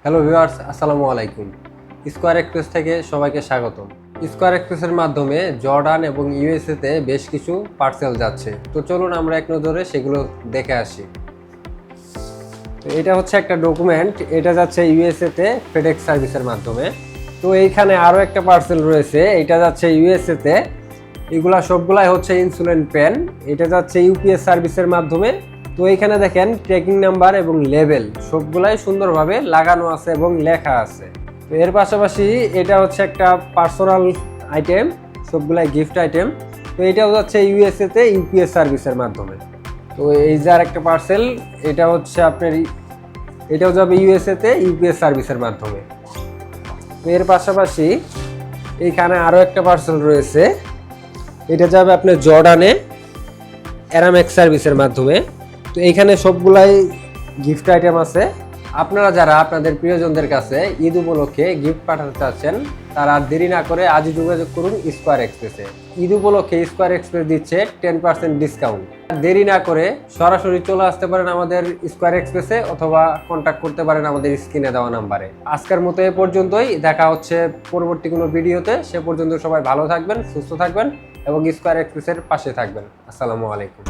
Hello viewers, আসসালামু আলাইকুম। Square express থেকে সবাইকে স্বাগতম। স্কোয়ার এক্সপ্রেসের মাধ্যমে জর্ডান এবং ইউএসএতে বেশ কিছু পার্সেল যাচ্ছে। তো চলুন আমরা এক নজরে সেগুলো দেখে আসি। তো এটা হচ্ছে একটা ডকুমেন্ট, এটা যাচ্ছে ইউএসএতে ফেডেক্স সার্ভিসের মাধ্যমে। তো এইখানে আরও একটা পার্সেল রয়েছে, এটা যাচ্ছে ইউএসএতে। এগুলা সবগুলাই হচ্ছে ইনসুলিন পেন, এটা যাচ্ছে ইউপিএস সার্ভিসের মাধ্যমে। তো এইখানে দেখেন ট্র্যাকিং নাম্বার এবং লেভেল সবগুলাই সুন্দরভাবে লাগানো আছে এবং লেখা আছে। তো এর পাশাপাশি এটা হচ্ছে একটা পার্সোনাল আইটেম, সবগুলাই গিফট আইটেম। তো এটাও যাচ্ছে ইউএসএতে ইউপিএস সার্ভিসের মাধ্যমে। তো এই যে আর একটা পার্সেল, এটা হচ্ছে আপনার, এটাও যাবে ইউএসএতে ইউপিএস সার্ভিসের মাধ্যমে। তো এর পাশাপাশি এইখানে আরও একটা পার্সেল রয়েছে, এটা যাবে আপনার জর্ডানে অ্যারামেক্স সার্ভিসের মাধ্যমে। তো এইখানে সবগুলাই গিফট আইটেম আছে। আপনারা যারা আপনাদের প্রিয়জনদের কাছে ঈদ উপলক্ষে গিফট পাঠাতে চাচ্ছেন, তারা আর দেরি না করে আজই যোগাযোগ করুন স্কোয়ার এক্সপ্রেসে। ঈদ উপলক্ষে স্কোয়ার এক্সপ্রেস দিচ্ছে 10% ডিসকাউন্ট। দেরি না করে সরাসরি চলে আসতে পারেন আমাদের স্কোয়ার এক্সপ্রেসে, অথবা কন্ট্যাক্ট করতে পারেন আমাদের স্ক্রিনে দেওয়া নাম্বারে। আজকের মতো এ পর্যন্তই, দেখা হচ্ছে পরবর্তী কোনো ভিডিওতে। সে পর্যন্ত সবাই ভালো থাকবেন, সুস্থ থাকবেন এবং স্কোয়ার এক্সপ্রেসের পাশে থাকবেন। আসসালামু আলাইকুম।